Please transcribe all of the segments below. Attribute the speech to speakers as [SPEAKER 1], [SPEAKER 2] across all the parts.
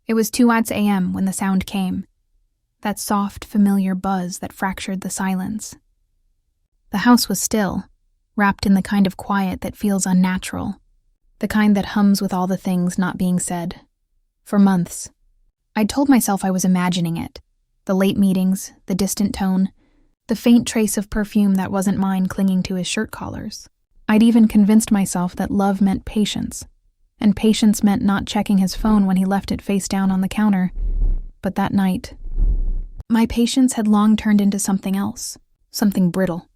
[SPEAKER 1] It was 2 a.m. when the sound came, that soft, familiar buzz that fractured the silence. The house was still, wrapped in the kind of quiet that feels unnatural, the kind that hums with all the things not being said. For months, I'd told myself I was imagining it, the late meetings, the distant tone, the faint trace of perfume that wasn't mine clinging to his shirt collars. I'd even convinced myself that love meant patience, and patience meant not checking his phone when he left it face down on the counter. But that night, my patience had long turned into something else, something brittle.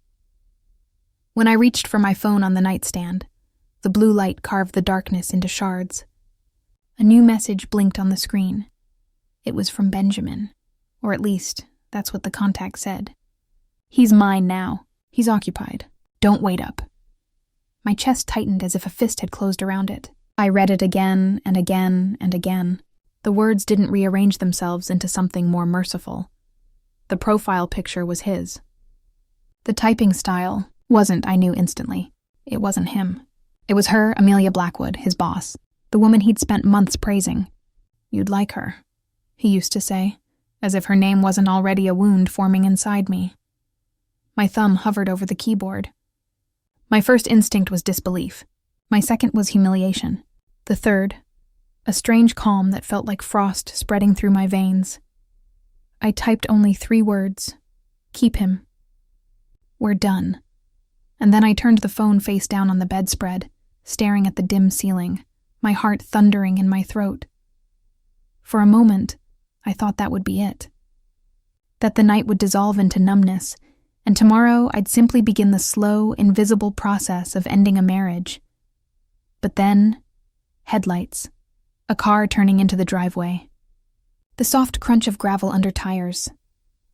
[SPEAKER 1] When I reached for my phone on the nightstand, the blue light carved the darkness into shards. A new message blinked on the screen. It was from Benjamin, or at least, that's what the contact said. "He's mine now. He's occupied. Don't wait up." My chest tightened as if a fist had closed around it. I read it again and again and again. The words didn't rearrange themselves into something more merciful. The profile picture was his. The typing style wasn't, I knew instantly. It wasn't him. It was her, Amelia Blackwood, his boss, the woman he'd spent months praising. "You'd like her," he used to say, as if her name wasn't already a wound forming inside me. My thumb hovered over the keyboard. My first instinct was disbelief. My second was humiliation. The third, a strange calm that felt like frost spreading through my veins. I typed only 3 words. "Keep him. We're done." And then I turned the phone face down on the bedspread, staring at the dim ceiling, my heart thundering in my throat. For a moment, I thought that would be it. That the night would dissolve into numbness, and tomorrow I'd simply begin the slow, invisible process of ending a marriage. But then, headlights. A car turning into the driveway. The soft crunch of gravel under tires.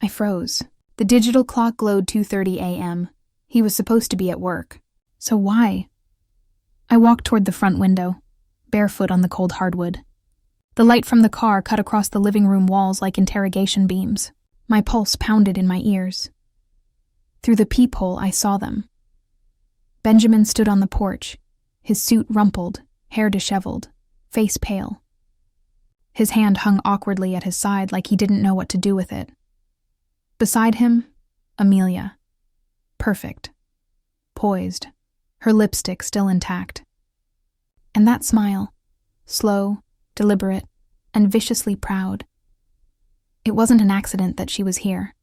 [SPEAKER 1] I froze. The digital clock glowed 2:30 a.m. He was supposed to be at work. So why? I walked toward the front window, barefoot on the cold hardwood. The light from the car cut across the living room walls like interrogation beams. My pulse pounded in my ears. Through the peephole, I saw them. Benjamin stood on the porch, his suit rumpled, hair disheveled, face pale. His hand hung awkwardly at his side like he didn't know what to do with it. Beside him, Amelia. Perfect. Poised, her lipstick still intact. And that smile, slow, deliberate, and viciously proud. It wasn't an accident that she was here.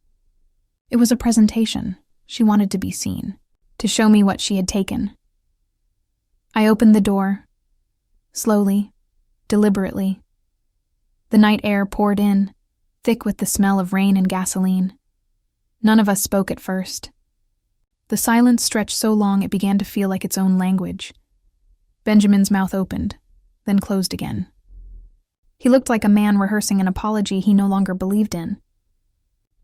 [SPEAKER 1] It was a presentation. She wanted to be seen, to show me what she had taken. I opened the door, slowly, deliberately. The night air poured in, thick with the smell of rain and gasoline. None of us spoke at first. The silence stretched so long it began to feel like its own language. Benjamin's mouth opened, then closed again. He looked like a man rehearsing an apology he no longer believed in.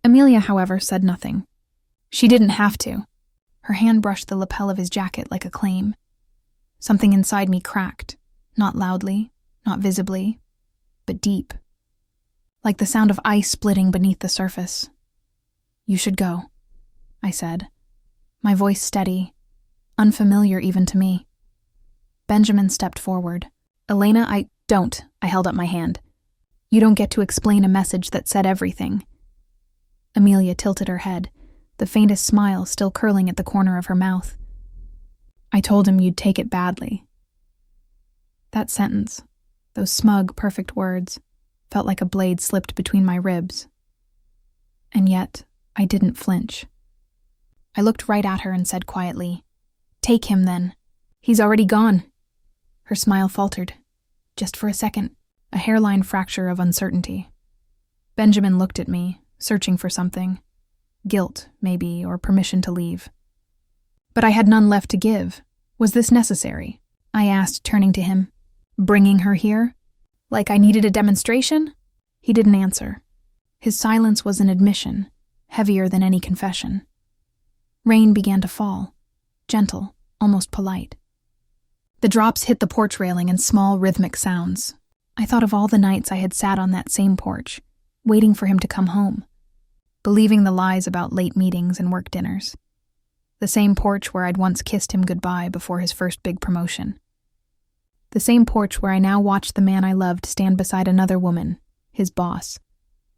[SPEAKER 1] Amelia, however, said nothing. She didn't have to. Her hand brushed the lapel of his jacket like a claim. Something inside me cracked, not loudly, not visibly, but deep. Like the sound of ice splitting beneath the surface. "You should go," I said, my voice steady, unfamiliar even to me. Benjamin stepped forward. "Elena, Don't," I held up my hand. "You don't get to explain a message that said everything." Amelia tilted her head, the faintest smile still curling at the corner of her mouth. "I told him you'd take it badly." That sentence, those smug, perfect words, felt like a blade slipped between my ribs. And yet, I didn't flinch. I looked right at her and said quietly, "Take him, then. He's already gone." Her smile faltered. Just for a second, a hairline fracture of uncertainty. Benjamin looked at me, searching for something. Guilt, maybe, or permission to leave. But I had none left to give. Was this necessary? I asked, turning to him. "Bringing her here? Like I needed a demonstration?" He didn't answer. His silence was an admission, heavier than any confession. Rain began to fall, gentle, almost polite. The drops hit the porch railing in small, rhythmic sounds. I thought of all the nights I had sat on that same porch, waiting for him to come home, believing the lies about late meetings and work dinners. The same porch where I'd once kissed him goodbye before his first big promotion. The same porch where I now watched the man I loved stand beside another woman, his boss,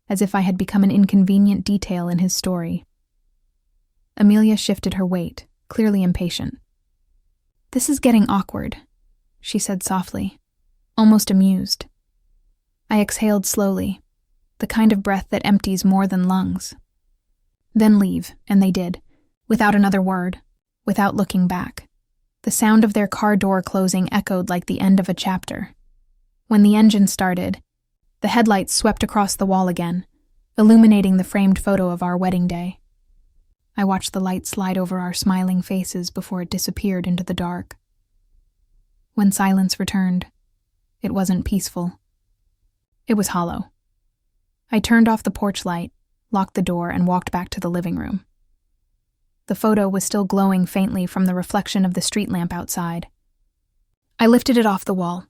[SPEAKER 1] as if I had become an inconvenient detail in his story. Amelia shifted her weight, clearly impatient. "This is getting awkward," she said softly, almost amused. I exhaled slowly, the kind of breath that empties more than lungs. "Then leave," and they did, without another word, without looking back. The sound of their car door closing echoed like the end of a chapter. When the engine started, the headlights swept across the wall again, illuminating the framed photo of our wedding day. I watched the light slide over our smiling faces before it disappeared into the dark. When silence returned, it wasn't peaceful. It was hollow. I turned off the porch light, locked the door, and walked back to the living room. The photo was still glowing faintly from the reflection of the street lamp outside. I lifted it off the wall.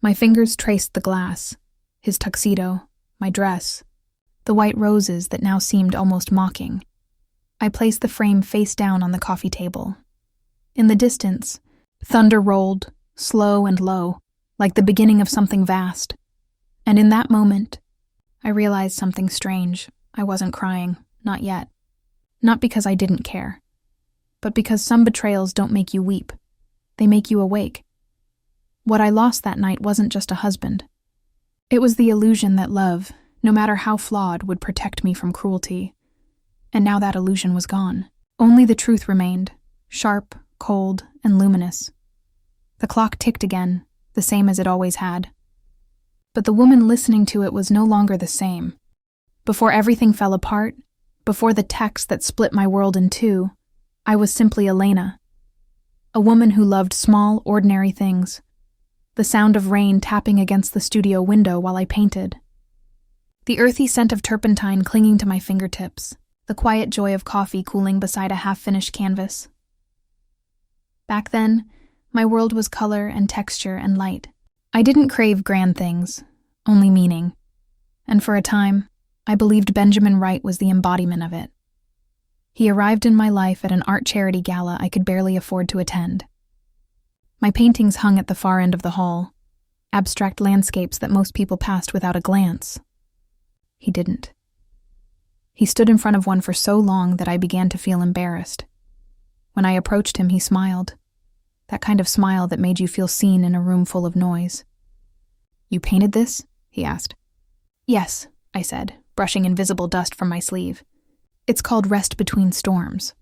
[SPEAKER 1] My fingers traced the glass, his tuxedo, my dress, the white roses that now seemed almost mocking. I placed the frame face down on the coffee table. In the distance, thunder rolled, slow and low, like the beginning of something vast. And in that moment, I realized something strange. I wasn't crying, not yet. Not because I didn't care, but because some betrayals don't make you weep. They make you awake. What I lost that night wasn't just a husband. It was the illusion that love, no matter how flawed, would protect me from cruelty. And now that illusion was gone. Only the truth remained, sharp, cold, and luminous. The clock ticked again, the same as it always had. But the woman listening to it was no longer the same. Before everything fell apart, before the text that split my world in two, I was simply Elena. A woman who loved small, ordinary things. The sound of rain tapping against the studio window while I painted. The earthy scent of turpentine clinging to my fingertips. The quiet joy of coffee cooling beside a half-finished canvas. Back then, my world was color and texture and light. I didn't crave grand things, only meaning. And for a time, I believed Benjamin Wright was the embodiment of it. He arrived in my life at an art charity gala I could barely afford to attend. My paintings hung at the far end of the hall, abstract landscapes that most people passed without a glance. He didn't. He stood in front of one for so long that I began to feel embarrassed. When I approached him, he smiled. That kind of smile that made you feel seen in a room full of noise. "You painted this?" he asked. "Yes," I said, brushing invisible dust from my sleeve. "It's called Rest Between Storms."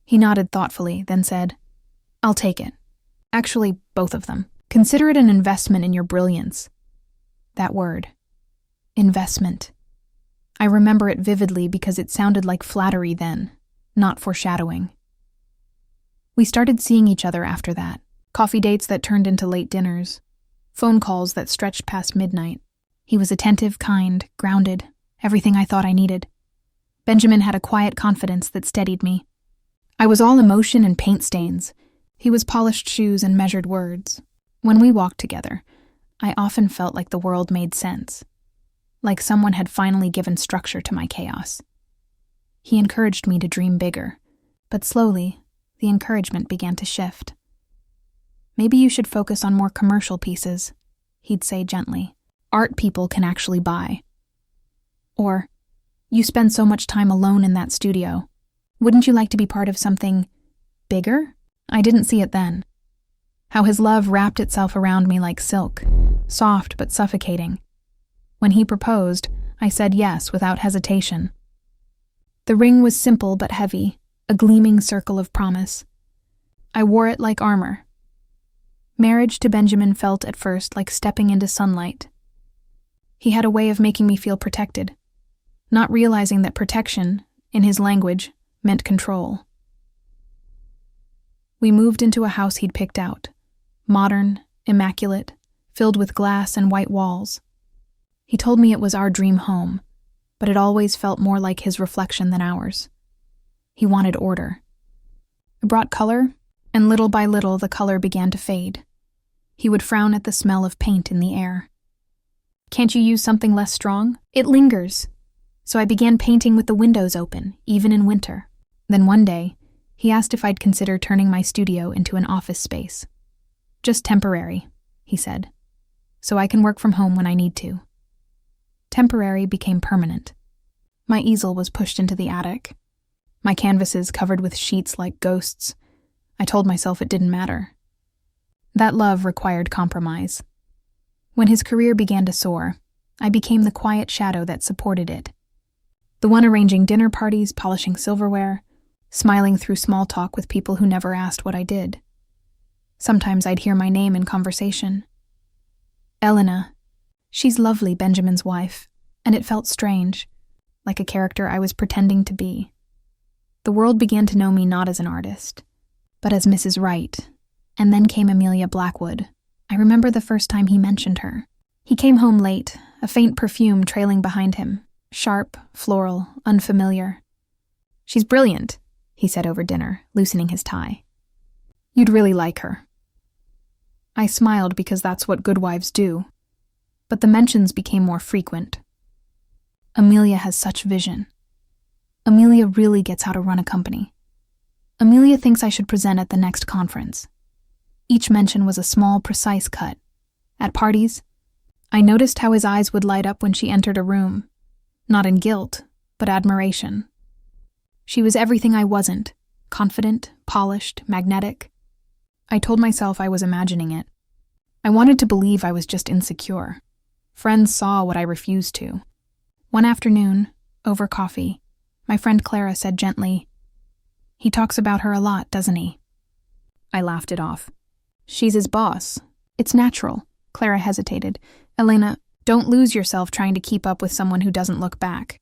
[SPEAKER 1] He nodded thoughtfully, then said, "I'll take it. Actually, both of them. Consider it an investment in your brilliance." That word. Investment. I remember it vividly because it sounded like flattery then, not foreshadowing. We started seeing each other after that. Coffee dates that turned into late dinners. Phone calls that stretched past midnight. He was attentive, kind, grounded, everything I thought I needed. Benjamin had a quiet confidence that steadied me. I was all emotion and paint stains. He was polished shoes and measured words. When we walked together, I often felt like the world made sense. Like someone had finally given structure to my chaos. He encouraged me to dream bigger, but slowly, the encouragement began to shift. "Maybe you should focus on more commercial pieces," he'd say gently. "Art people can actually buy." Or, "You spend so much time alone in that studio. Wouldn't you like to be part of something bigger?" I didn't see it then. How his love wrapped itself around me like silk, soft but suffocating. When he proposed, I said yes without hesitation. The ring was simple but heavy, a gleaming circle of promise. I wore it like armor. Marriage to Benjamin felt at first like stepping into sunlight. He had a way of making me feel protected, not realizing that protection, in his language, meant control. We moved into a house he'd picked out, modern, immaculate, filled with glass and white walls. He told me it was our dream home, but it always felt more like his reflection than ours. He wanted order. I brought color, and little by little the color began to fade. He would frown at the smell of paint in the air. "Can't you use something less strong? It lingers." So I began painting with the windows open, even in winter. Then one day, he asked if I'd consider turning my studio into an office space. "Just temporary," he said, "so I can work from home when I need to." Temporary became permanent. My easel was pushed into the attic. My canvases covered with sheets like ghosts. I told myself it didn't matter. That love required compromise. When his career began to soar, I became the quiet shadow that supported it. The one arranging dinner parties, polishing silverware, smiling through small talk with people who never asked what I did. Sometimes I'd hear my name in conversation. Elena. She's lovely, Benjamin's wife, and it felt strange, like a character I was pretending to be. The world began to know me not as an artist, but as Mrs. Wright, and then came Amelia Blackwood. I remember the first time he mentioned her. He came home late, a faint perfume trailing behind him, sharp, floral, unfamiliar. "She's brilliant," he said over dinner, loosening his tie. "You'd really like her." I smiled because that's what good wives do, but the mentions became more frequent. Amelia has such vision. Amelia really gets how to run a company. Amelia thinks I should present at the next conference. Each mention was a small, precise cut. At parties, I noticed how his eyes would light up when she entered a room, not in guilt, but admiration. She was everything I wasn't, confident, polished, magnetic. I told myself I was imagining it. I wanted to believe I was just insecure. Friends saw what I refused to. One afternoon, over coffee, my friend Clara said gently, "He talks about her a lot, doesn't he?" I laughed it off. "She's his boss. It's natural." Clara hesitated. "Elena, don't lose yourself trying to keep up with someone who doesn't look back."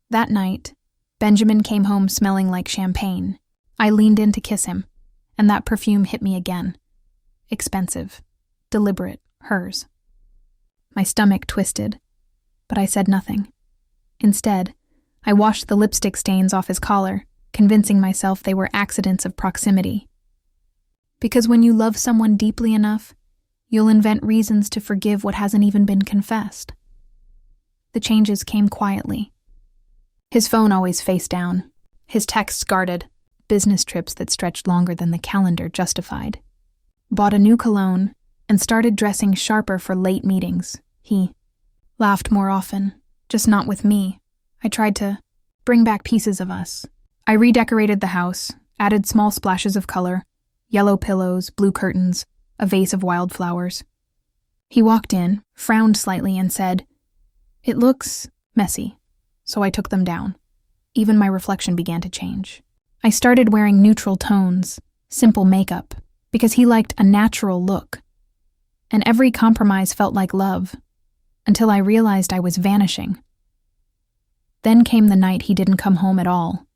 [SPEAKER 1] That night, Benjamin came home smelling like champagne. I leaned in to kiss him, and that perfume hit me again. Expensive, deliberate, hers. My stomach twisted, but I said nothing. Instead, I washed the lipstick stains off his collar, convincing myself they were accidents of proximity. Because when you love someone deeply enough, you'll invent reasons to forgive what hasn't even been confessed. The changes came quietly. His phone always face down, his texts guarded, business trips that stretched longer than the calendar justified. Bought a new cologne and started dressing sharper for late meetings. He laughed more often, just not with me. I tried to bring back pieces of us. I redecorated the house, added small splashes of color, yellow pillows, blue curtains, a vase of wildflowers. He walked in, frowned slightly, and said, "It looks messy," so I took them down. Even my reflection began to change. I started wearing neutral tones, simple makeup, because he liked a natural look. And every compromise felt like love, until I realized I was vanishing. Then came the night he didn't come home at all.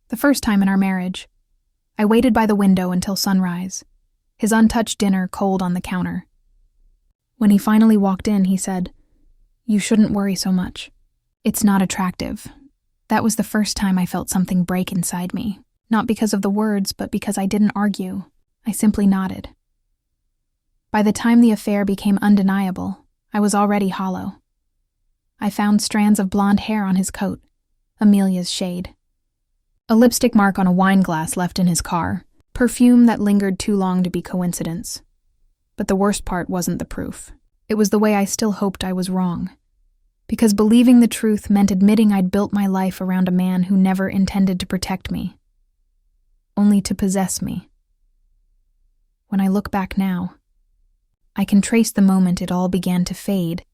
[SPEAKER 1] The first time in our marriage. I waited by the window until sunrise, his untouched dinner cold on the counter. When he finally walked in, he said, "You shouldn't worry so much. It's not attractive." That was the first time I felt something break inside me, not because of the words, but because I didn't argue. I simply nodded. By the time the affair became undeniable, I was already hollow. I found strands of blonde hair on his coat, Amelia's shade. A lipstick mark on a wine glass left in his car, perfume that lingered too long to be coincidence. But the worst part wasn't the proof. It was the way I still hoped I was wrong. Because believing the truth meant admitting I'd built my life around a man who never intended to protect me, only to possess me. When I look back now, I can trace the moment it all began to fade,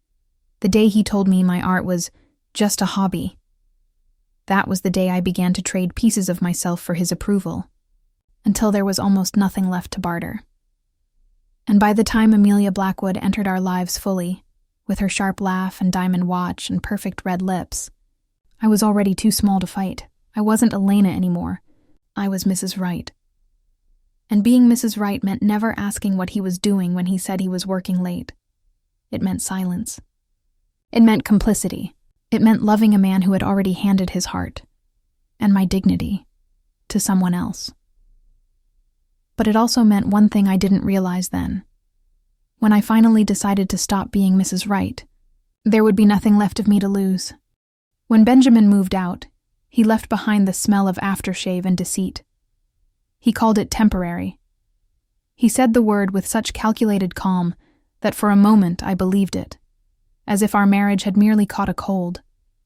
[SPEAKER 1] the day he told me my art was just a hobby. That was the day I began to trade pieces of myself for his approval, until there was almost nothing left to barter. And by the time Amelia Blackwood entered our lives fully, with her sharp laugh and diamond watch and perfect red lips, I was already too small to fight. I wasn't Elena anymore. I was Mrs. Wright. And being Mrs. Wright meant never asking what he was doing when he said he was working late. It meant silence. It meant complicity. It meant loving a man who had already handed his heart, and my dignity, to someone else. But it also meant one thing I didn't realize then. When I finally decided to stop being Mrs. Wright, there would be nothing left of me to lose. When Benjamin moved out, he left behind the smell of aftershave and deceit. He called it temporary. He said the word with such calculated calm that for a moment I believed it, as if our marriage had merely caught a cold,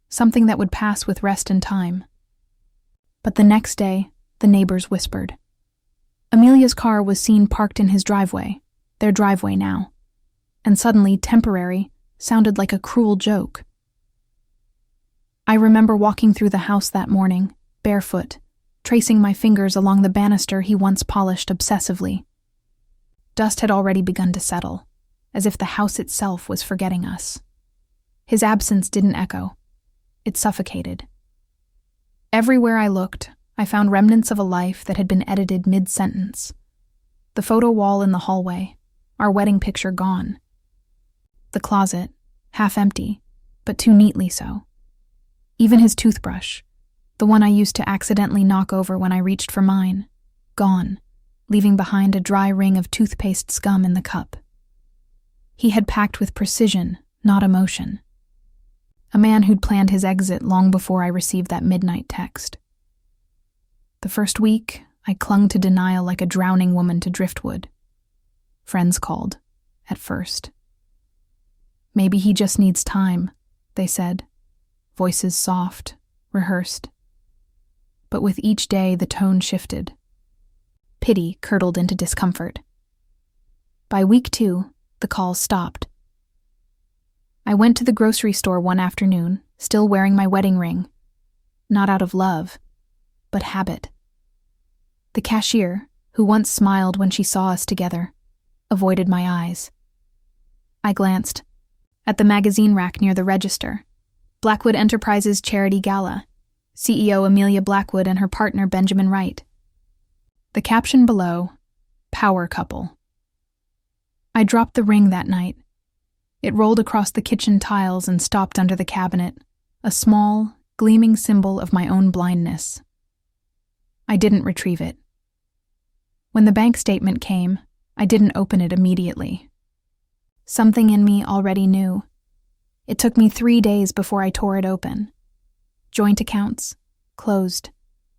[SPEAKER 1] something that would pass with rest and time. But the next day, the neighbors whispered. Amelia's car was seen parked in his driveway, their driveway now, and suddenly temporary sounded like a cruel joke. I remember walking through the house that morning, barefoot, tracing my fingers along the banister he once polished obsessively. Dust had already begun to settle, as if the house itself was forgetting us. His absence didn't echo. It suffocated. Everywhere I looked, I found remnants of a life that had been edited mid-sentence. The photo wall in the hallway, our wedding picture gone. The closet, half empty, but too neatly so. Even his toothbrush, the one I used to accidentally knock over when I reached for mine, gone, leaving behind a dry ring of toothpaste scum in the cup. He had packed with precision, not emotion. A man who'd planned his exit long before I received that midnight text. The first week, I clung to denial like a drowning woman to driftwood. Friends called, at first. Maybe he just needs time, they said, voices soft, rehearsed. But with each day, the tone shifted. Pity curdled into discomfort. By week 2, the calls stopped. I went to the grocery store one afternoon, still wearing my wedding ring. Not out of love, but habit. The cashier, who once smiled when she saw us together, avoided my eyes. I glanced. At the magazine rack near the register, Blackwood Enterprises Charity Gala, CEO Amelia Blackwood and her partner Benjamin Wright. The caption below, Power Couple. I dropped the ring that night. It rolled across the kitchen tiles and stopped under the cabinet, a small, gleaming symbol of my own blindness. I didn't retrieve it. When the bank statement came, I didn't open it immediately. Something in me already knew. It took me 3 days before I tore it open. Joint accounts, closed.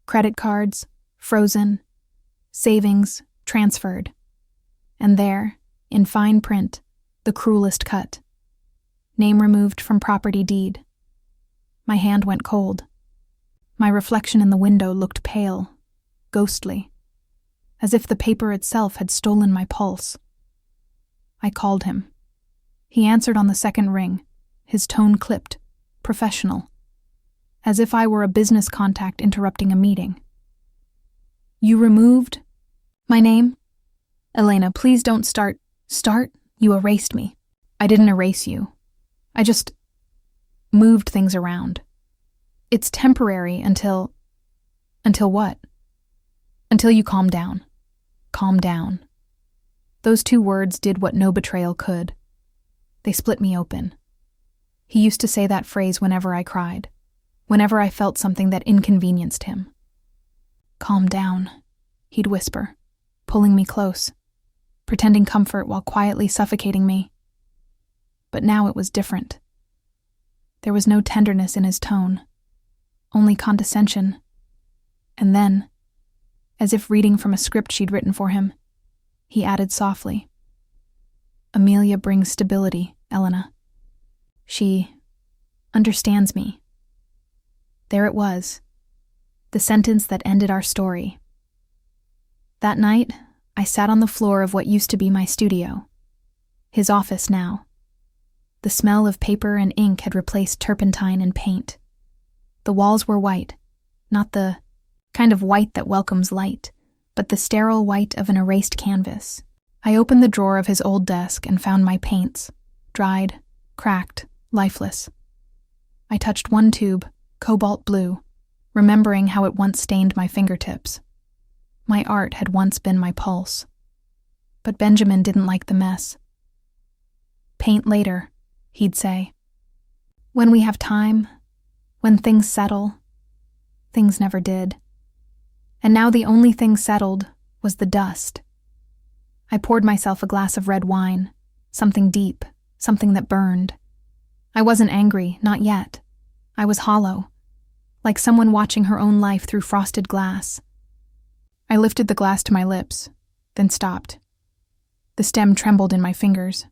[SPEAKER 1] Credit cards, frozen. Savings, transferred. And there, in fine print, the cruelest cut. Name removed from property deed. My hand went cold. My reflection in the window looked pale, ghostly, as if the paper itself had stolen my pulse. I called him. He answered on the second ring, his tone clipped, professional, as if I were a business contact interrupting a meeting. You removed my name? Elena, please don't start. Start? You erased me. I didn't erase you. I just moved things around. It's temporary until what? Until you calm down. Calm down. Those 2 words did what no betrayal could. They split me open. He used to say that phrase whenever I cried, whenever I felt something that inconvenienced him. Calm down, he'd whisper, pulling me close, pretending comfort while quietly suffocating me. But now it was different. There was no tenderness in his tone, only condescension. And then, as if reading from a script she'd written for him, he added softly, Amelia brings stability, Elena. She understands me. There it was, the sentence that ended our story. That night, I sat on the floor of what used to be my studio, his office now. The smell of paper and ink had replaced turpentine and paint. The walls were white, not the kind of white that welcomes light, but the sterile white of an erased canvas. I opened the drawer of his old desk and found my paints, dried, cracked, lifeless. I touched one tube, cobalt blue, remembering how it once stained my fingertips. My art had once been my pulse. But Benjamin didn't like the mess. Paint later, he'd say. When we have time, when things settle. Things never did. And now the only thing settled was the dust. I poured myself a glass of red wine, something deep, something that burned. I wasn't angry, not yet. I was hollow, like someone watching her own life through frosted glass. I lifted the glass to my lips, then stopped, The stem trembled in my fingers.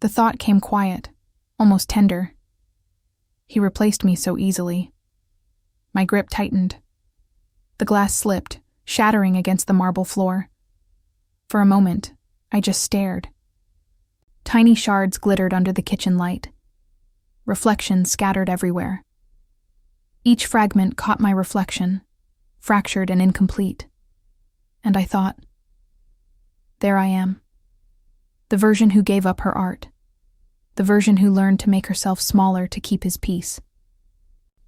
[SPEAKER 1] The thought came quiet, almost tender. He replaced me so easily. My grip tightened. The glass slipped, shattering against the marble floor. For a moment, I just stared. Tiny shards glittered under the kitchen light. Reflections scattered everywhere. Each fragment caught my reflection, fractured and incomplete. And I thought, there I am. The version who gave up her art. The version who learned to make herself smaller to keep his peace.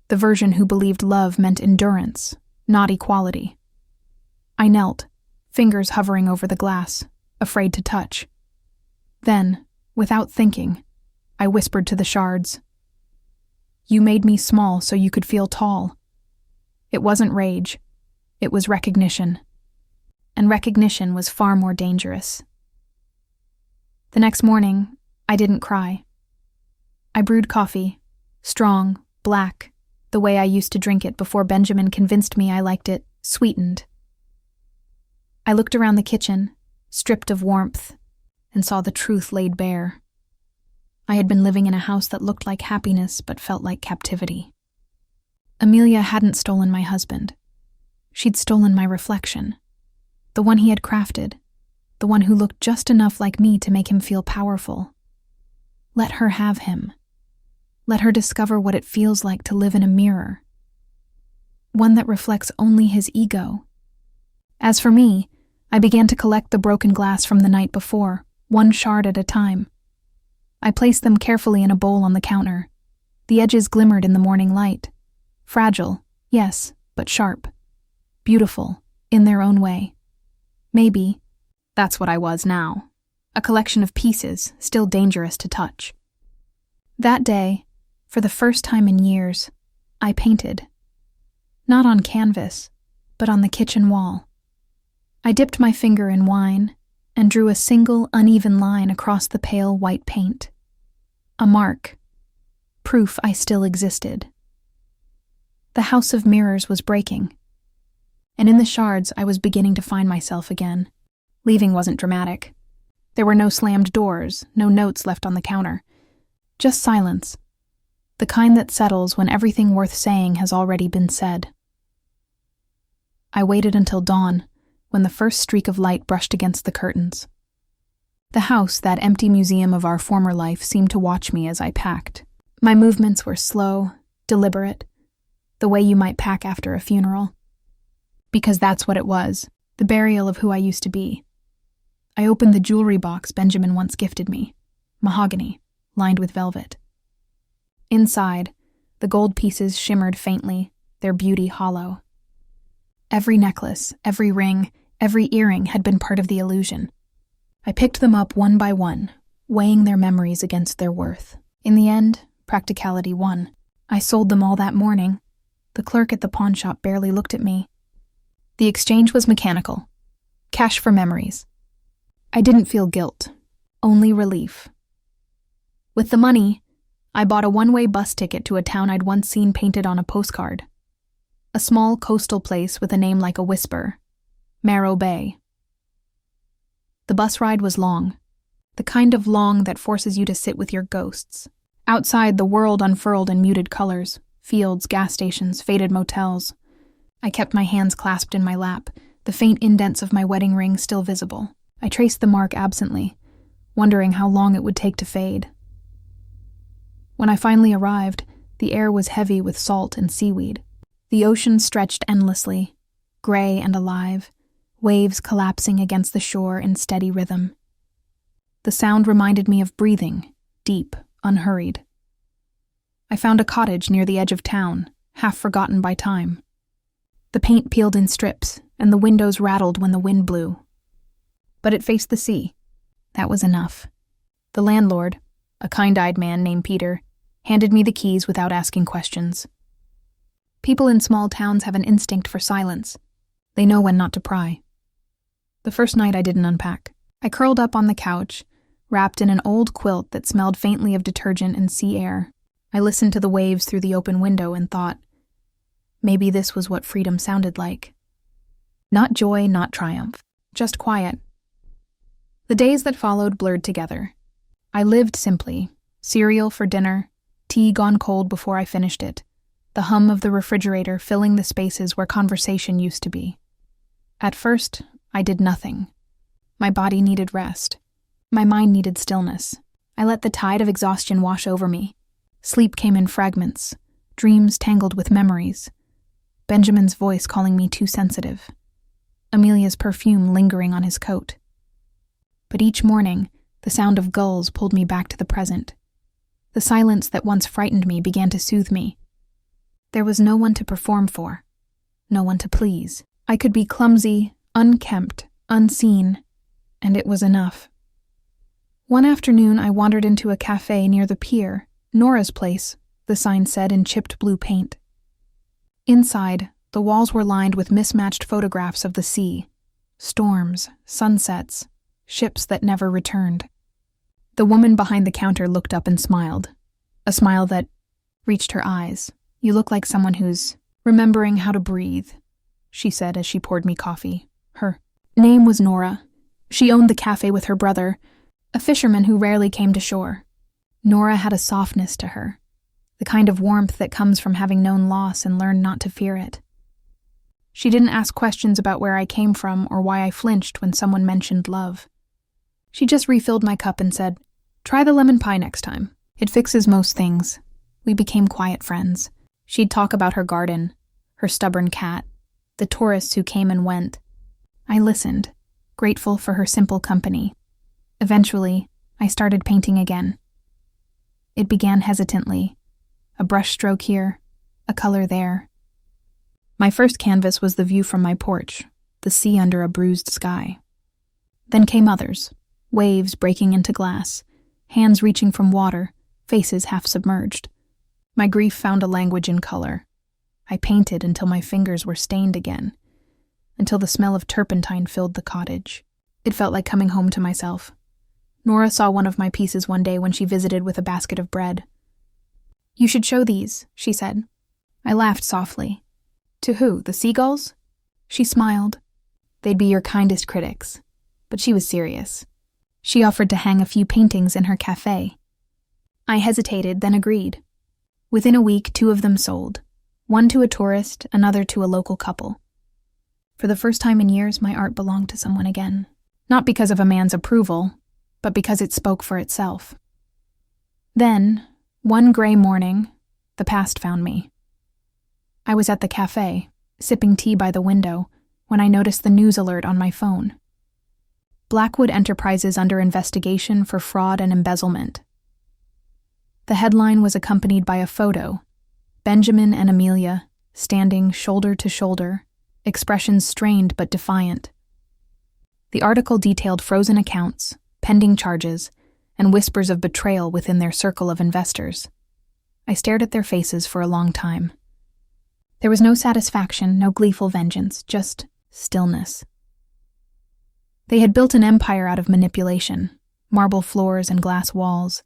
[SPEAKER 1] The version who believed love meant endurance, not equality. I knelt, fingers hovering over the glass, afraid to touch. Then, without thinking, I whispered to the shards. You made me small so you could feel tall. It wasn't rage. It was recognition. And recognition was far more dangerous. The next morning, I didn't cry. I brewed coffee, strong, black, the way I used to drink it before Benjamin convinced me I liked it, sweetened. I looked around the kitchen, stripped of warmth, and saw the truth laid bare. I had been living in a house that looked like happiness but felt like captivity. Amelia hadn't stolen my husband. She'd stolen my reflection. The one he had crafted. The one who looked just enough like me to make him feel powerful. Let her have him. Let her discover what it feels like to live in a mirror. One that reflects only his ego. As for me, I began to collect the broken glass from the night before, one shard at a time. I placed them carefully in a bowl on the counter. The edges glimmered in the morning light. Fragile, yes, but sharp. Beautiful, in their own way. Maybe that's what I was now. A collection of pieces, still dangerous to touch. That day, for the first time in years, I painted. Not on canvas, but on the kitchen wall. I dipped my finger in wine and drew a single uneven line across the pale white paint. A mark. Proof I still existed. The house of mirrors was breaking. And in the shards I was beginning to find myself again. Leaving wasn't dramatic. There were no slammed doors, no notes left on the counter. Just silence. The kind that settles when everything worth saying has already been said. I waited until dawn, when the first streak of light brushed against the curtains. The house, that empty museum of our former life, seemed to watch me as I packed. My movements were slow, deliberate, the way you might pack after a funeral. Because that's what it was, the burial of who I used to be. I opened the jewelry box Benjamin once gifted me, mahogany, lined with velvet. Inside, the gold pieces shimmered faintly, their beauty hollow. Every necklace, every ring, every earring had been part of the illusion. I picked them up one by one, weighing their memories against their worth. In the end, practicality won. I sold them all that morning. The clerk at the pawn shop barely looked at me. The exchange was mechanical. Cash for memories. I didn't feel guilt, only relief. With the money, I bought a one-way bus ticket to a town I'd once seen painted on a postcard. A small coastal place with a name like a whisper. Marrow Bay. The bus ride was long. The kind of long that forces you to sit with your ghosts. Outside, the world unfurled in muted colors. Fields, gas stations, faded motels. I kept my hands clasped in my lap, the faint indents of my wedding ring still visible. I traced the mark absently, wondering how long it would take to fade. When I finally arrived, the air was heavy with salt and seaweed. The ocean stretched endlessly, gray and alive, waves collapsing against the shore in steady rhythm. The sound reminded me of breathing, deep, unhurried. I found a cottage near the edge of town, half forgotten by time. The paint peeled in strips, and the windows rattled when the wind blew. But it faced the sea. That was enough. The landlord, a kind-eyed man named Peter, handed me the keys without asking questions. People in small towns have an instinct for silence. They know when not to pry. The first night I didn't unpack. I curled up on the couch, wrapped in an old quilt that smelled faintly of detergent and sea air. I listened to the waves through the open window and thought, maybe this was what freedom sounded like. Not joy, not triumph, just quiet. The days that followed blurred together. I lived simply. Cereal for dinner, tea gone cold before I finished it, the hum of the refrigerator filling the spaces where conversation used to be. At first, I did nothing. My body needed rest. My mind needed stillness. I let the tide of exhaustion wash over me. Sleep came in fragments, dreams tangled with memories. Benjamin's voice calling me too sensitive. Amelia's perfume lingering on his coat. But each morning, the sound of gulls pulled me back to the present. The silence that once frightened me began to soothe me. There was no one to perform for, no one to please. I could be clumsy, unkempt, unseen, and it was enough. One afternoon, I wandered into a cafe near the pier, Nora's place, the sign said in chipped blue paint. Inside, the walls were lined with mismatched photographs of the sea, storms, sunsets, ships that never returned. The woman behind the counter looked up and smiled, a smile that reached her eyes. "You look like someone who's remembering how to breathe," she said as she poured me coffee. Her name was Nora. She owned the cafe with her brother, a fisherman who rarely came to shore. Nora had a softness to her, the kind of warmth that comes from having known loss and learned not to fear it. She didn't ask questions about where I came from or why I flinched when someone mentioned love. She just refilled my cup and said, "Try the lemon pie next time. It fixes most things." We became quiet friends. She'd talk about her garden, her stubborn cat, the tourists who came and went. I listened, grateful for her simple company. Eventually, I started painting again. It began hesitantly, a brush stroke here, a color there. My first canvas was the view from my porch, the sea under a bruised sky. Then came others, waves breaking into glass, hands reaching from water, faces half submerged. My grief found a language in color. I painted until my fingers were stained again, until the smell of turpentine filled the cottage. It felt like coming home to myself. Nora saw one of my pieces one day when she visited with a basket of bread. "You should show these," she said. I laughed softly. "To who, the seagulls?" She smiled. "They'd be your kindest critics." But she was serious. She offered to hang a few paintings in her cafe. I hesitated, then agreed. Within a week, 2 of them sold. One to a tourist, another to a local couple. For the first time in years, my art belonged to someone again. Not because of a man's approval, but because it spoke for itself. Then, one gray morning, the past found me. I was at the cafe, sipping tea by the window, when I noticed the news alert on my phone. Blackwood Enterprises under investigation for fraud and embezzlement. The headline was accompanied by a photo, Benjamin and Amelia, standing shoulder to shoulder, expressions strained but defiant. The article detailed frozen accounts, pending charges, and whispers of betrayal within their circle of investors. I stared at their faces for a long time. There was no satisfaction, no gleeful vengeance, just stillness. They had built an empire out of manipulation, marble floors and glass walls,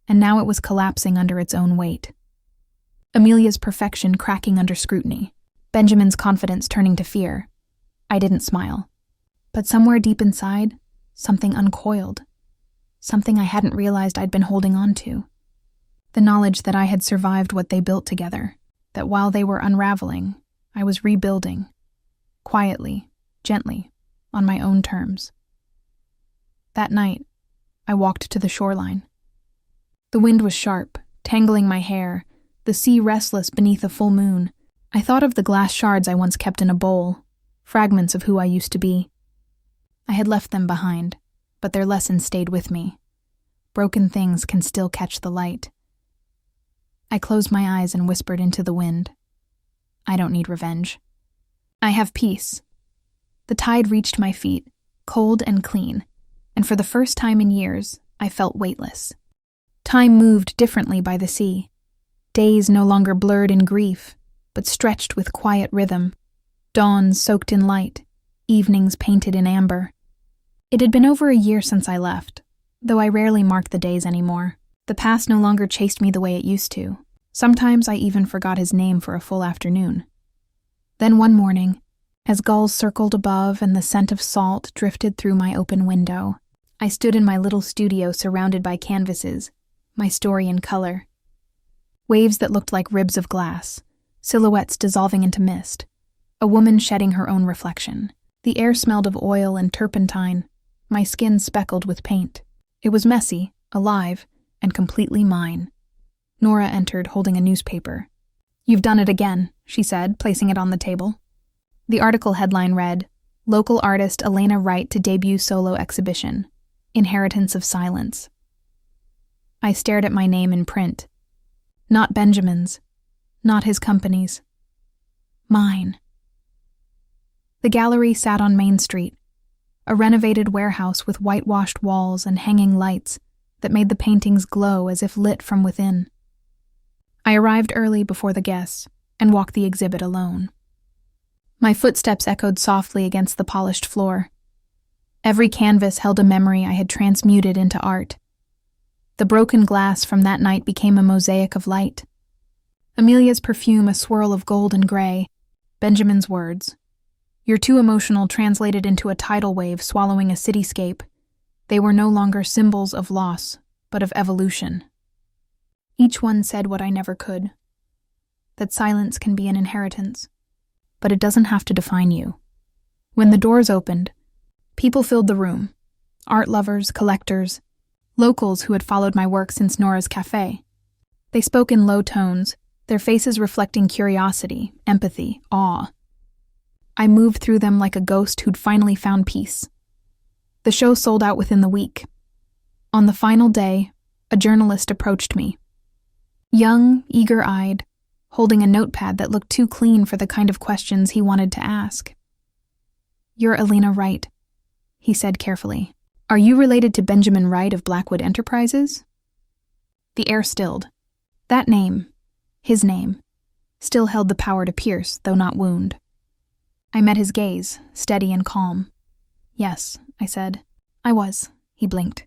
[SPEAKER 1] and now it was collapsing under its own weight. Amelia's perfection cracking under scrutiny, Benjamin's confidence turning to fear. I didn't smile. But somewhere deep inside, something uncoiled. Something I hadn't realized I'd been holding on to. The knowledge that I had survived what they built together, that while they were unraveling, I was rebuilding. Quietly, gently, on my own terms. That night, I walked to the shoreline. The wind was sharp, tangling my hair, the sea restless beneath a full moon. I thought of the glass shards I once kept in a bowl, fragments of who I used to be. I had left them behind, but their lessons stayed with me. Broken things can still catch the light. I closed my eyes and whispered into the wind. I don't need revenge. I have peace. The tide reached my feet, cold and clean, and for the first time in years, I felt weightless. Time moved differently by the sea. Days no longer blurred in grief, but stretched with quiet rhythm. Dawns soaked in light, evenings painted in amber. It had been over a year since I left, though I rarely marked the days anymore. The past no longer chased me the way it used to. Sometimes I even forgot his name for a full afternoon. Then one morning, as gulls circled above and the scent of salt drifted through my open window, I stood in my little studio surrounded by canvases, my story in color. Waves that looked like ribs of glass, silhouettes dissolving into mist, a woman shedding her own reflection. The air smelled of oil and turpentine, my skin speckled with paint. It was messy, alive, and completely mine. Nora entered, holding a newspaper. "You've done it again," she said, placing it on the table. The article headline read, "Local artist Elena Wright to debut solo exhibition, Inheritance of Silence." I stared at my name in print. Not Benjamin's, not his company's. Mine. The gallery sat on Main Street, a renovated warehouse with whitewashed walls and hanging lights that made the paintings glow as if lit from within. I arrived early before the guests and walked the exhibit alone. My footsteps echoed softly against the polished floor. Every canvas held a memory I had transmuted into art. The broken glass from that night became a mosaic of light. Amelia's perfume a swirl of gold and gray. Benjamin's words, "You're too emotional," translated into a tidal wave swallowing a cityscape. They were no longer symbols of loss, but of evolution. Each one said what I never could, that silence can be an inheritance, but it doesn't have to define you. When the doors opened, people filled the room, art lovers, collectors, locals who had followed my work since Nora's cafe. They spoke in low tones, their faces reflecting curiosity, empathy, awe. I moved through them like a ghost who'd finally found peace. The show sold out within the week. On the final day, a journalist approached me. Young, eager-eyed, holding a notepad that looked too clean for the kind of questions he wanted to ask. "You're Elena Wright," he said carefully. "Are you related to Benjamin Wright of Blackwood Enterprises?" The air stilled. That name, his name, still held the power to pierce, though not wound. I met his gaze, steady and calm. "Yes," I said. "I was," he blinked.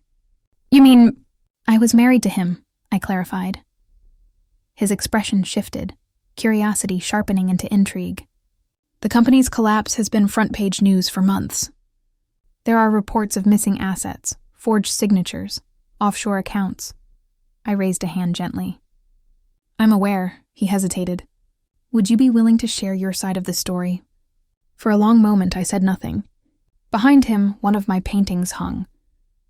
[SPEAKER 1] "You mean—" "I was married to him," I clarified. His expression shifted, curiosity sharpening into intrigue. "The company's collapse has been front-page news for months. There are reports of missing assets, forged signatures, offshore accounts." I raised a hand gently. "I'm aware," he hesitated. "Would you be willing to share your side of the story?" For a long moment I said nothing. Behind him, one of my paintings hung.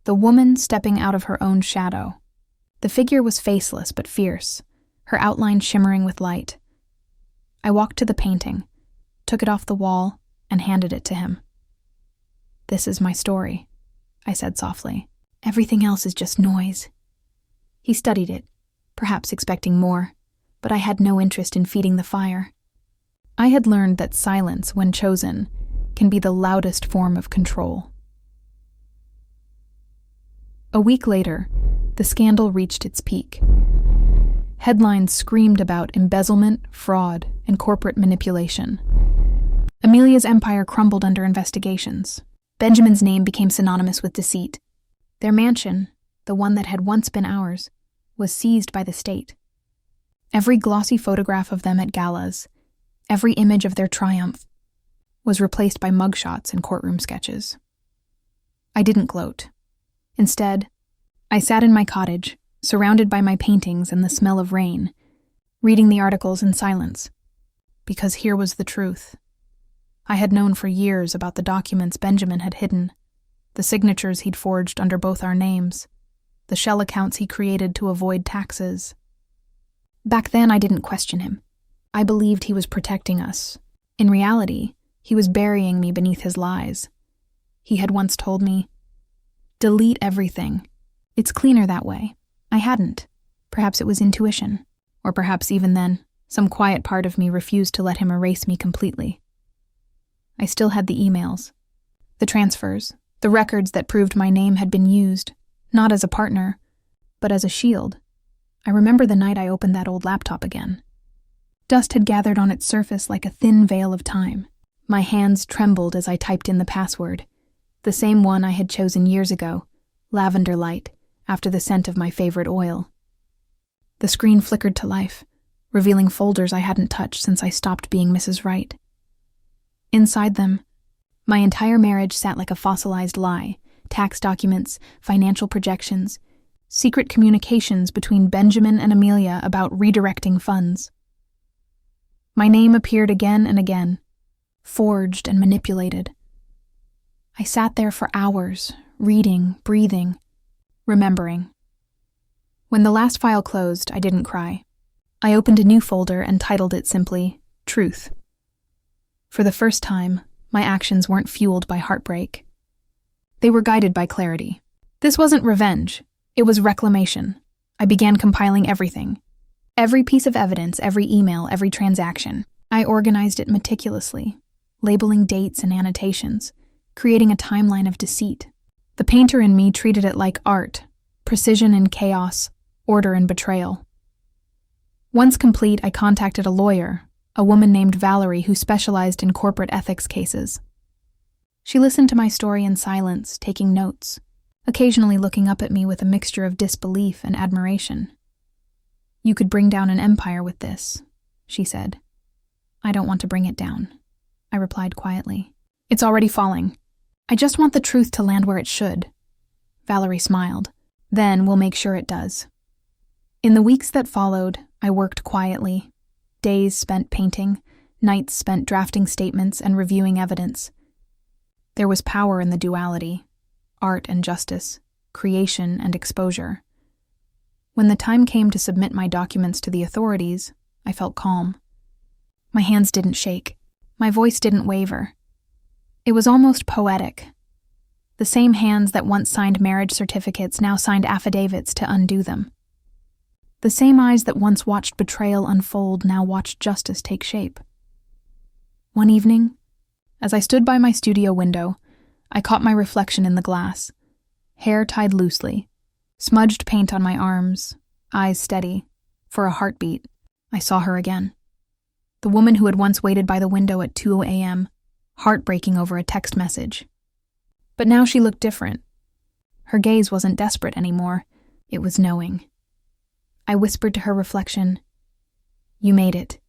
[SPEAKER 1] The woman stepping out of her own shadow. The figure was faceless but fierce, her outline shimmering with light. I walked to the painting, took it off the wall, and handed it to him. "This is my story," I said softly. "Everything else is just noise." He studied it, perhaps expecting more, but I had no interest in feeding the fire. I had learned that silence, when chosen, can be the loudest form of control. A week later, the scandal reached its peak. Headlines screamed about embezzlement, fraud, and corporate manipulation. Amelia's empire crumbled under investigations. Benjamin's name became synonymous with deceit. Their mansion, the one that had once been ours, was seized by the state. Every glossy photograph of them at galas, every image of their triumph, was replaced by mugshots and courtroom sketches. I didn't gloat. Instead, I sat in my cottage, surrounded by my paintings and the smell of rain, reading the articles in silence. Because here was the truth. I had known for years about the documents Benjamin had hidden, the signatures he'd forged under both our names, the shell accounts he created to avoid taxes. Back then, I didn't question him. I believed he was protecting us. In reality, he was burying me beneath his lies. He had once told me, "Delete everything. It's cleaner that way." I hadn't. Perhaps it was intuition. Or perhaps even then, some quiet part of me refused to let him erase me completely. I still had the emails, the transfers, the records that proved my name had been used, not as a partner, but as a shield. I remember the night I opened that old laptop again. Dust had gathered on its surface like a thin veil of time. My hands trembled as I typed in the password, the same one I had chosen years ago, lavender light, after the scent of my favorite oil. The screen flickered to life, revealing folders I hadn't touched since I stopped being Mrs. Wright. Inside them, my entire marriage sat like a fossilized lie, tax documents, financial projections, secret communications between Benjamin and Amelia about redirecting funds. My name appeared again and again, forged and manipulated. I sat there for hours, reading, breathing, remembering. When the last file closed, I didn't cry. I opened a new folder and titled it simply, Truth. For the first time, my actions weren't fueled by heartbreak. They were guided by clarity. This wasn't revenge. It was reclamation. I began compiling everything. Every piece of evidence, every email, every transaction. I organized it meticulously, labeling dates and annotations, creating a timeline of deceit. The painter in me treated it like art, precision in chaos, order in betrayal. Once complete, I contacted a lawyer, a woman named Valerie who specialized in corporate ethics cases. She listened to my story in silence, taking notes, occasionally looking up at me with a mixture of disbelief and admiration. "You could bring down an empire with this," she said. "I don't want to bring it down," I replied quietly. "It's already falling. I just want the truth to land where it should." Valerie smiled. "Then we'll make sure it does." In the weeks that followed, I worked quietly. Days spent painting, nights spent drafting statements and reviewing evidence. There was power in the duality, art and justice, creation and exposure. When the time came to submit my documents to the authorities, I felt calm. My hands didn't shake. My voice didn't waver. It was almost poetic. The same hands that once signed marriage certificates now signed affidavits to undo them. The same eyes that once watched betrayal unfold now watched justice take shape. One evening, as I stood by my studio window, I caught my reflection in the glass. Hair tied loosely, smudged paint on my arms, eyes steady. For a heartbeat, I saw her again. The woman who had once waited by the window at 2 a.m., heartbreaking over a text message. But now she looked different. Her gaze wasn't desperate anymore. It was knowing. I whispered to her reflection, "You made it."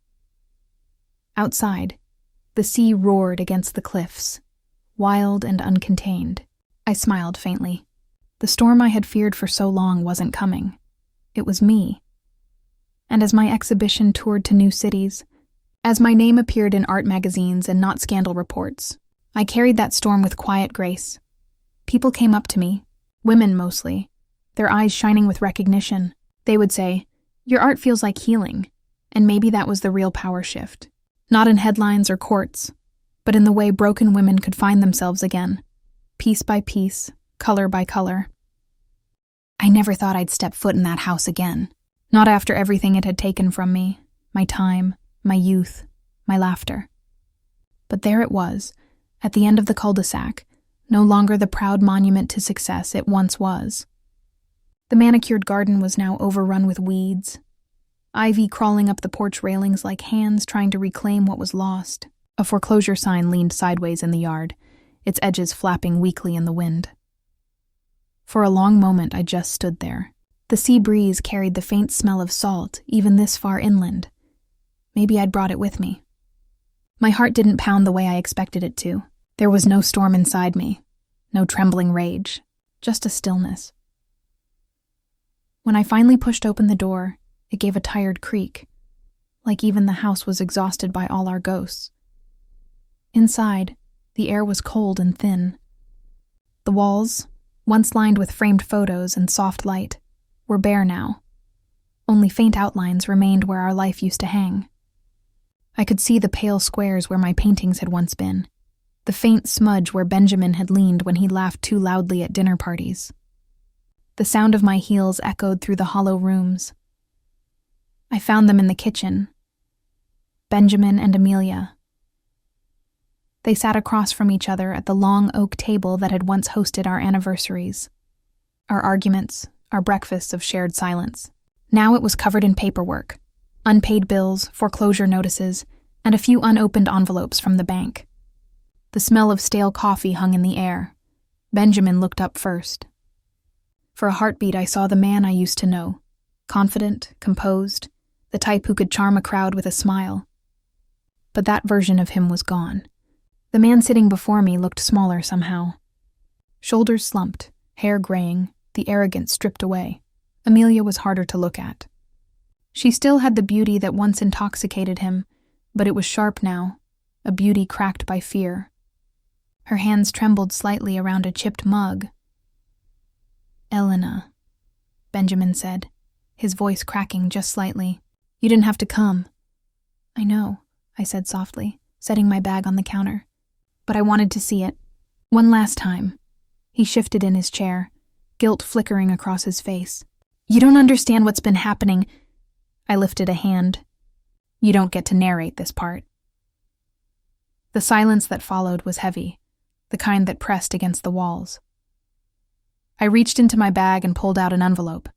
[SPEAKER 1] Outside, the sea roared against the cliffs, wild and uncontained. I smiled faintly. The storm I had feared for so long wasn't coming. It was me. And as my exhibition toured to new cities, as my name appeared in art magazines and not scandal reports, I carried that storm with quiet grace. People came up to me, women mostly, their eyes shining with recognition. They would say, "Your art feels like healing," and maybe that was the real power shift. Not in headlines or courts, but in the way broken women could find themselves again, piece by piece, color by color. I never thought I'd step foot in that house again, not after everything it had taken from me, my time, my youth, my laughter. But there it was, at the end of the cul-de-sac, no longer the proud monument to success it once was. The manicured garden was now overrun with weeds, ivy crawling up the porch railings like hands trying to reclaim what was lost. A foreclosure sign leaned sideways in the yard, its edges flapping weakly in the wind. For a long moment I just stood there. The sea breeze carried the faint smell of salt, even this far inland. Maybe I'd brought it with me. My heart didn't pound the way I expected it to. There was no storm inside me, no trembling rage, just a stillness. When I finally pushed open the door, it gave a tired creak, like even the house was exhausted by all our ghosts. Inside, the air was cold and thin. The walls, once lined with framed photos and soft light, were bare now. Only faint outlines remained where our life used to hang. I could see the pale squares where my paintings had once been, the faint smudge where Benjamin had leaned when he laughed too loudly at dinner parties. The sound of my heels echoed through the hollow rooms. I found them in the kitchen. Benjamin and Amelia. They sat across from each other at the long oak table that had once hosted our anniversaries, our arguments, our breakfasts of shared silence. Now it was covered in paperwork, unpaid bills, foreclosure notices, and a few unopened envelopes from the bank. The smell of stale coffee hung in the air. Benjamin looked up first. For a heartbeat, I saw the man I used to know, confident, composed, the type who could charm a crowd with a smile. But that version of him was gone. The man sitting before me looked smaller somehow. Shoulders slumped, hair graying, the arrogance stripped away. Amelia was harder to look at. She still had the beauty that once intoxicated him, but it was sharp now, a beauty cracked by fear. Her hands trembled slightly around a chipped mug. "Elena," Benjamin said, his voice cracking just slightly. "You didn't have to come." "I know," I said softly, setting my bag on the counter. "But I wanted to see it. One last time." He shifted in his chair, guilt flickering across his face. "You don't understand what's been happening." I lifted a hand. "You don't get to narrate this part." The silence that followed was heavy, the kind that pressed against the walls. I reached into my bag and pulled out an envelope.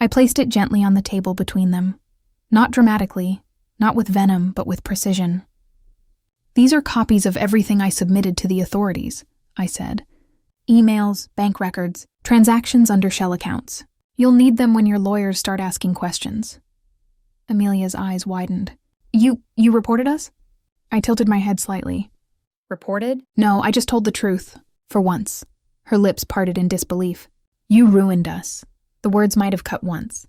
[SPEAKER 1] I placed it gently on the table between them, not dramatically, not with venom, but with precision. "These are copies of everything I submitted to the authorities," I said. "Emails, bank records, transactions under shell accounts. You'll need them when your lawyers start asking questions." Amelia's eyes widened. You reported us?" I tilted my head slightly. "Reported? No, I just told the truth. For once." Her lips parted in disbelief. "You ruined us." The words might have cut once.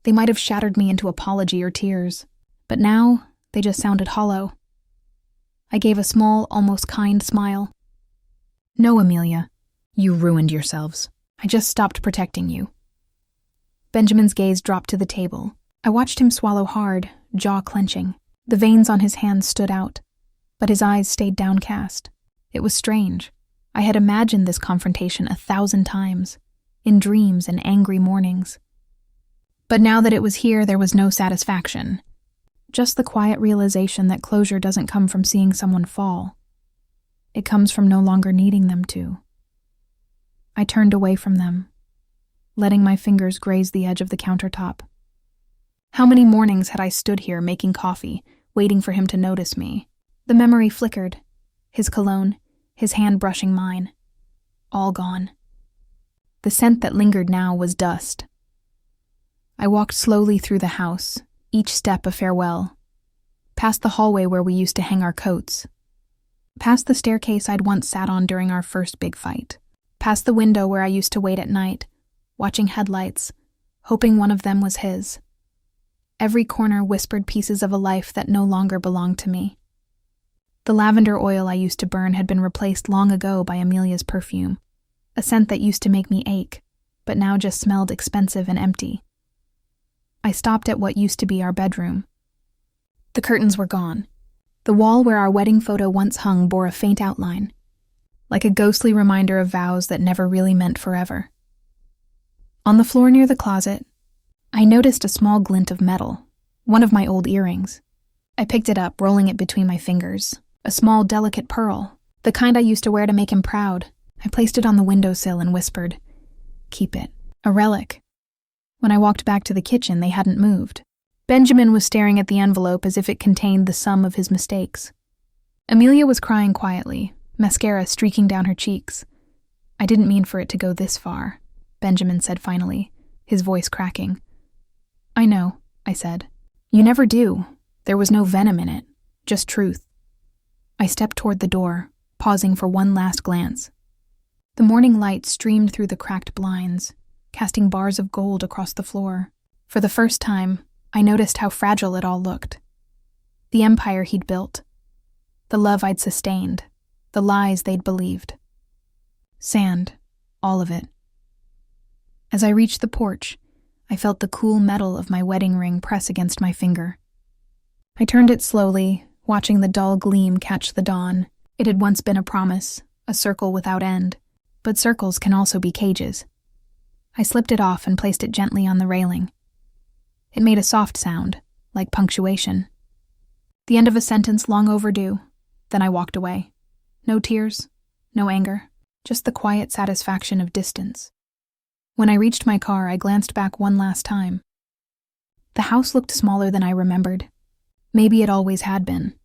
[SPEAKER 1] They might have shattered me into apology or tears. But now, they just sounded hollow. I gave a small, almost kind smile. "No, Amelia. You ruined yourselves. I just stopped protecting you." Benjamin's gaze dropped to the table. I watched him swallow hard, jaw clenching. The veins on his hands stood out, but his eyes stayed downcast. It was strange. I had imagined this confrontation 1,000 times, in dreams and angry mornings. But now that it was here, there was no satisfaction. Just the quiet realization that closure doesn't come from seeing someone fall. It comes from no longer needing them to. I turned away from them, letting my fingers graze the edge of the countertop. How many mornings had I stood here making coffee, waiting for him to notice me? The memory flickered. His cologne, his hand brushing mine. All gone. The scent that lingered now was dust. I walked slowly through the house, each step a farewell. Past the hallway where we used to hang our coats. Past the staircase I'd once sat on during our first big fight. Past the window where I used to wait at night, watching headlights, hoping one of them was his. Every corner whispered pieces of a life that no longer belonged to me. The lavender oil I used to burn had been replaced long ago by Amelia's perfume, a scent that used to make me ache, but now just smelled expensive and empty. I stopped at what used to be our bedroom. The curtains were gone. The wall where our wedding photo once hung bore a faint outline, like a ghostly reminder of vows that never really meant forever. On the floor near the closet, I noticed a small glint of metal, one of my old earrings. I picked it up, rolling it between my fingers. A small, delicate pearl, the kind I used to wear to make him proud. I placed it on the windowsill and whispered, "Keep it. A relic." When I walked back to the kitchen, they hadn't moved. Benjamin was staring at the envelope as if it contained the sum of his mistakes. Amelia was crying quietly, mascara streaking down her cheeks. "I didn't mean for it to go this far," Benjamin said finally, his voice cracking. "I know," I said. "You never do. There was no venom in it, just truth." I stepped toward the door, pausing for one last glance. The morning light streamed through the cracked blinds, casting bars of gold across the floor. For the first time, I noticed how fragile it all looked. The empire he'd built, the love I'd sustained, the lies they'd believed. Sand, all of it. As I reached the porch, I felt the cool metal of my wedding ring press against my finger. I turned it slowly, watching the dull gleam catch the dawn. It had once been a promise, a circle without end, but circles can also be cages. I slipped it off and placed it gently on the railing. It made a soft sound, like punctuation. The end of a sentence long overdue. Then I walked away. No tears, no anger, just the quiet satisfaction of distance. When I reached my car, I glanced back one last time. The house looked smaller than I remembered. Maybe it always had been.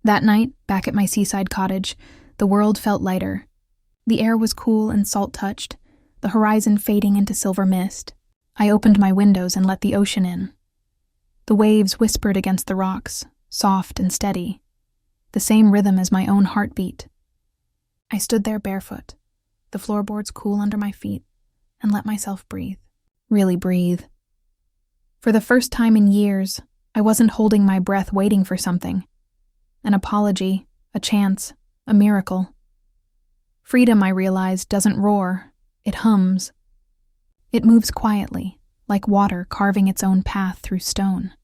[SPEAKER 1] That night, back at my seaside cottage, the world felt lighter. The air was cool and salt-touched, the horizon fading into silver mist. I opened my windows and let the ocean in. The waves whispered against the rocks, soft and steady, the same rhythm as my own heartbeat. I stood there barefoot, the floorboards cool under my feet, and let myself breathe. Really breathe. For the first time in years, I wasn't holding my breath waiting for something. An apology, a chance, a miracle. Freedom, I realized, doesn't roar, it hums. It moves quietly, like water carving its own path through stone.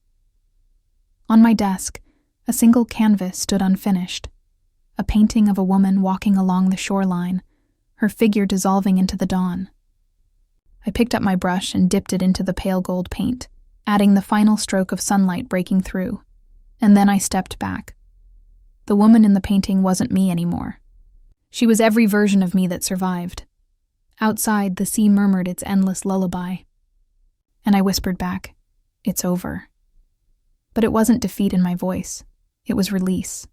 [SPEAKER 1] On my desk, a single canvas stood unfinished, a painting of a woman walking along the shoreline, her figure dissolving into the dawn. I picked up my brush and dipped it into the pale gold paint, adding the final stroke of sunlight breaking through, and then I stepped back. The woman in the painting wasn't me anymore. She was every version of me that survived. Outside, the sea murmured its endless lullaby. And I whispered back, "It's over." But it wasn't defeat in my voice. It was release.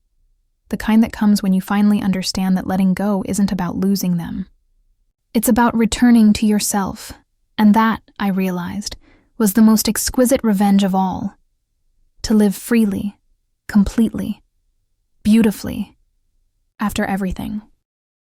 [SPEAKER 1] The kind that comes when you finally understand that letting go isn't about losing them. It's about returning to yourself, and that, I realized, was the most exquisite revenge of all. To live freely, completely, beautifully, after everything.